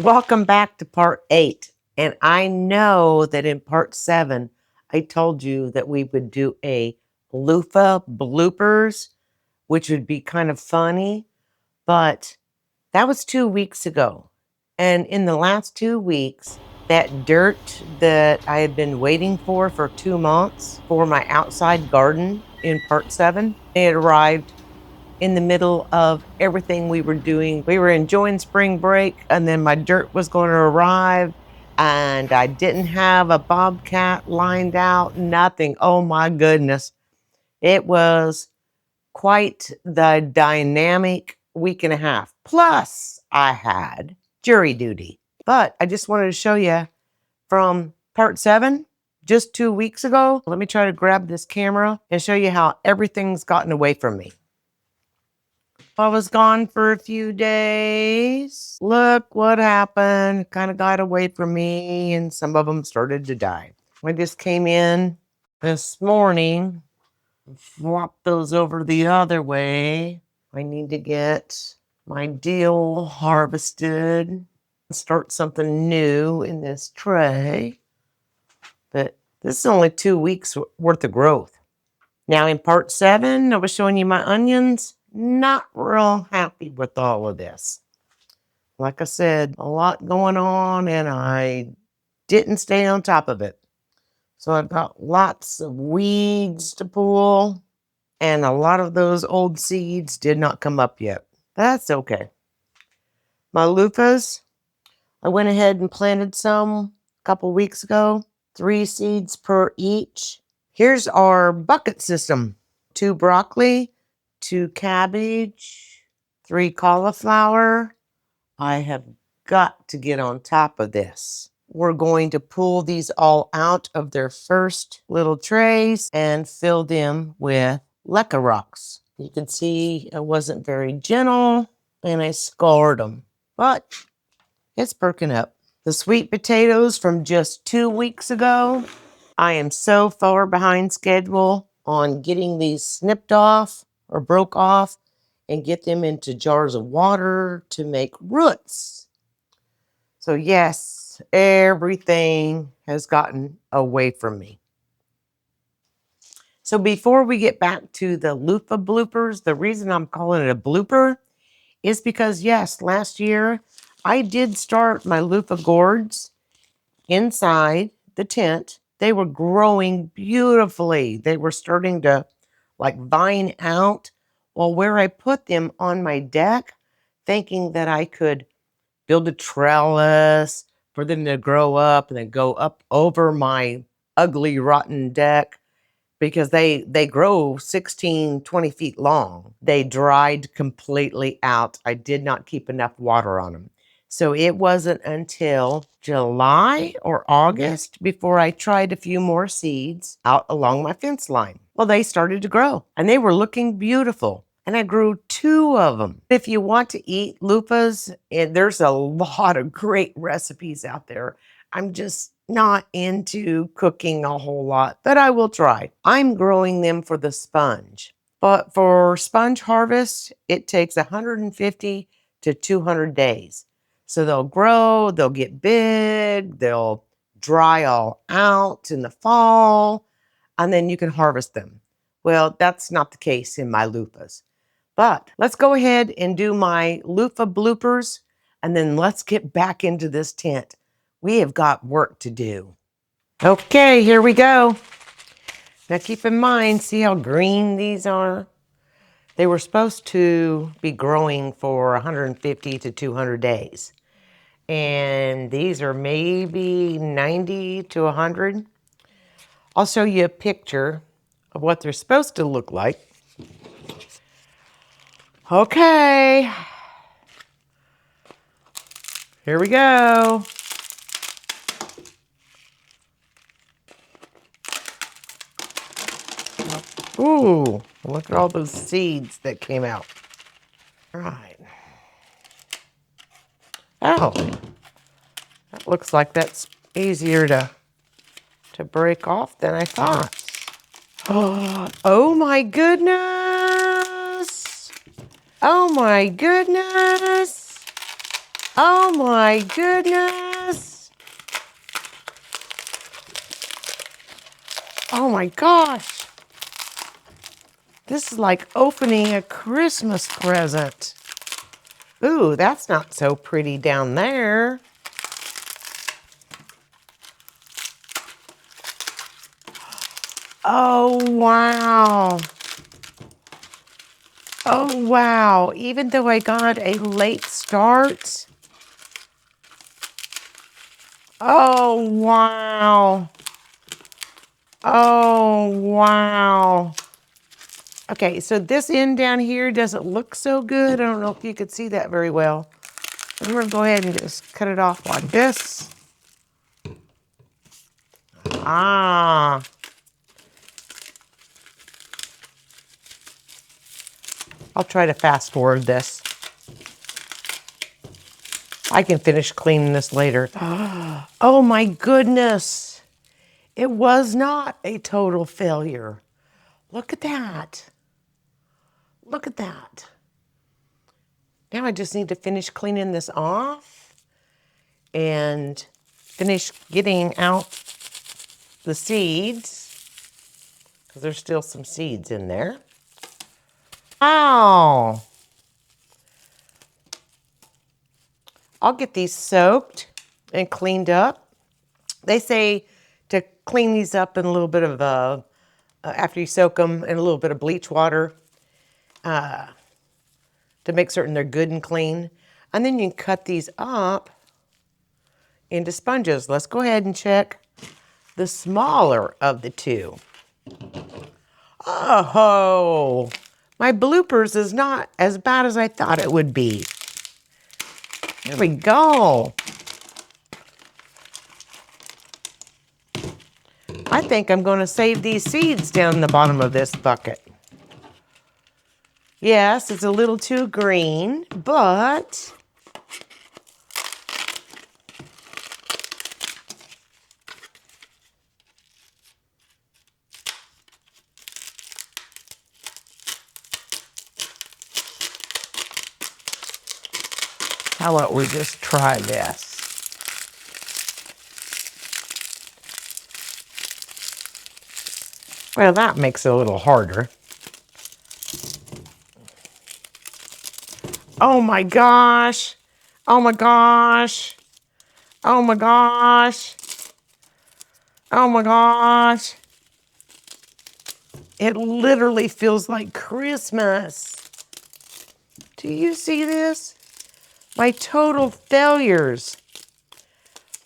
Welcome back to part 8. And I know that in part 7, I told you that we would do a loofah bloopers, which would be kind of funny, but that was 2 weeks ago. And in the last 2 weeks, that dirt that I had been waiting for 2 months for my outside garden in part 7, it arrived in the middle of everything we were doing. We were enjoying spring break, and then my dirt was going to arrive, and I didn't have a bobcat lined out, nothing. Oh my goodness. It was quite the dynamic week and a half. Plus, I had jury duty. But I just wanted to show you from part 7, just 2 weeks ago. Let me try to grab this camera and show you how everything's gotten away from me. I was gone for a few days. Look what happened. Kind of got away from me, and some of them started to die. I just came in this morning, flopped those over the other way. I need to get my dill harvested, start something new in this tray. But this is only 2 weeks worth of growth. Now in part 7, I was showing you my onions. Not real happy with all of this. Like I said, a lot going on, and I didn't stay on top of it. So I've got lots of weeds to pull, and a lot of those old seeds did not come up yet. That's okay. My loofahs, I went ahead and planted some a couple weeks ago, 3 seeds per each. Here's our bucket system. 2 broccoli, 2 cabbage, 3 cauliflower. I have got to get on top of this. We're going to pull these all out of their first little trays and fill them with leca rocks. You can see I wasn't very gentle and I scarred them, but it's perking up. The sweet potatoes from just 2 weeks ago, I am so far behind schedule on getting these snipped off or broke off and get them into jars of water to make roots. So yes, everything has gotten away from me. So before we get back to the loofah bloopers, the reason I'm calling it a blooper is because yes, last year I did start my loofah gourds inside the tent. They were growing beautifully. They were starting to like vine out. Well, where I put them on my deck, thinking that I could build a trellis for them to grow up and then go up over my ugly, rotten deck, because they grow 16, 20 feet long. They dried completely out. I did not keep enough water on them. So it wasn't until July or August before I tried a few more seeds out along my fence line. Well, they started to grow and they were looking beautiful. And I grew 2 of them. If you want to eat loofahs, there's a lot of great recipes out there. I'm just not into cooking a whole lot, but I will try. I'm growing them for the sponge. But for sponge harvest, it takes 150 to 200 days. So they'll grow, they'll get big, they'll dry all out in the fall, and then you can harvest them. Well, that's not the case in my loofahs. But let's go ahead and do my loofah bloopers, and then let's get back into this tent. We have got work to do. Okay, here we go. Now keep in mind, see how green these are? They were supposed to be growing for 150 to 200 days. And these are maybe 90 to 100. I'll show you a picture of what they're supposed to look like. Okay. Here we go. Ooh, look at all those seeds that came out. All right. Oh, that looks like that's easier to break off than I thought. Oh my goodness. Oh my goodness. Oh my goodness. Oh my gosh. This is like opening a Christmas present. Ooh, that's not so pretty down there. Oh, wow. Oh, wow. Even though I got a late start. Oh, wow. Oh, wow. Okay, so this end down here doesn't look so good. I don't know if you could see that very well. I'm going to go ahead and just cut it off like this. Ah. I'll try to fast forward this. I can finish cleaning this later. Oh my goodness. It was not a total failure. Look at that. Look at that. Now I just need to finish cleaning this off and finish getting out the seeds, because there's still some seeds in there. Wow. I'll get these soaked and cleaned up. They say to clean these up in a little bit of, after you soak them, in a little bit of bleach water to make certain they're good and clean. And then you can cut these up into sponges. Let's go ahead and check the smaller of the two. Oh, my bloopers is not as bad as I thought it would be. There we go. I think I'm going to save these seeds down the bottom of this bucket. Yes, it's a little too green, but how about we just try this? Well, that makes it a little harder. Oh my gosh. Oh my gosh. Oh my gosh. Oh my gosh. It literally feels like Christmas. Do you see this? My total failures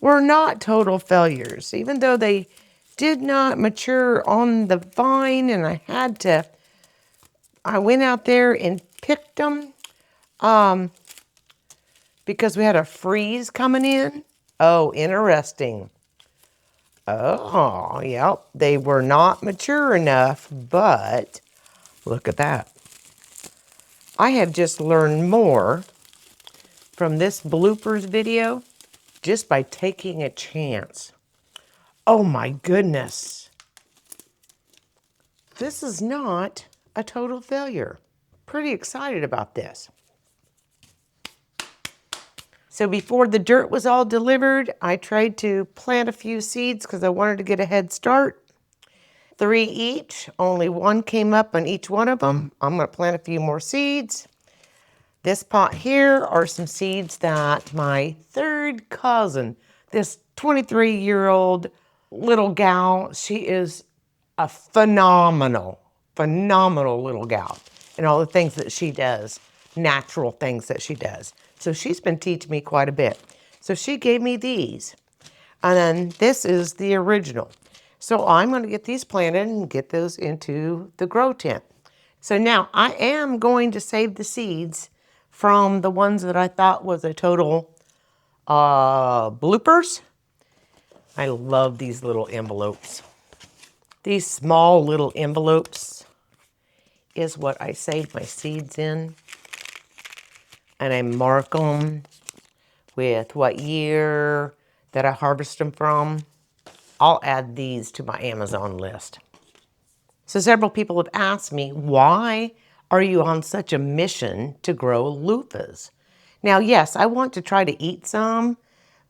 were not total failures, even though they did not mature on the vine and I went out there and picked them because we had a freeze coming in. Oh, interesting. Oh, yep. They were not mature enough, but look at that. I have just learned more from this bloopers video just by taking a chance. Oh my goodness. This is not a total failure. Pretty excited about this. So before the dirt was all delivered, I tried to plant a few seeds because I wanted to get a head start. 3 each, only 1 came up on each one of them. I'm going to plant a few more seeds. This pot here are some seeds that my third cousin, this 23-year-old little gal, she is a phenomenal little gal in all the things that she does, natural things that she does. So she's been teaching me quite a bit. So she gave me these. And then this is the original. So I'm going to get these planted and get those into the grow tent. So now I am going to save the seeds from the ones that I thought was a total bloopers. I love these little envelopes. These small little envelopes is what I save my seeds in. And I mark them with what year that I harvest them from. I'll add these to my Amazon list. So several people have asked me, why are you on such a mission to grow loofahs? Now, yes, I want to try to eat some,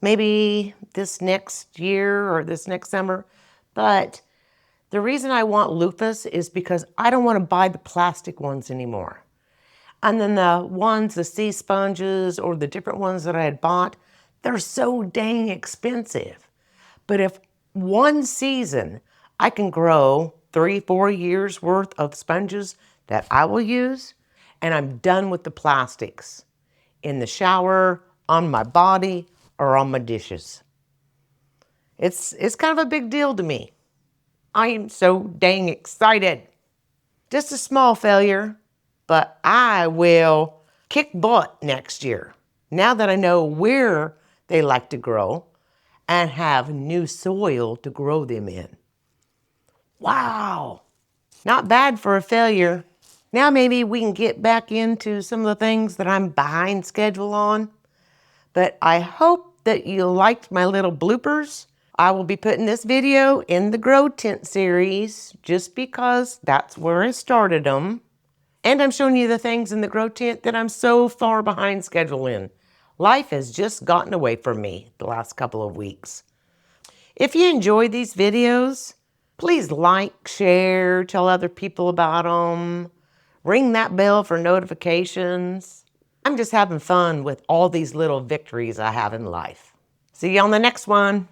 maybe this next year or this next summer, but the reason I want loofahs is because I don't want to buy the plastic ones anymore. And then the ones, the sea sponges or the different ones that I had bought, they're so dang expensive. But if one season I can grow 3-4 years worth of sponges that I will use, and I'm done with the plastics in the shower, on my body, or on my dishes. It's kind of a big deal to me. I am so dang excited. Just a small failure, but I will kick butt next year. Now that I know where they like to grow and have new soil to grow them in. Wow, not bad for a failure. Now maybe we can get back into some of the things that I'm behind schedule on. But I hope that you liked my little bloopers. I will be putting this video in the Grow Tent series just because that's where I started them. And I'm showing you the things in the Grow Tent that I'm so far behind schedule in. Life has just gotten away from me the last couple of weeks. If you enjoy these videos, please like, share, tell other people about them. Ring that bell for notifications. I'm just having fun with all these little victories I have in life. See you on the next one.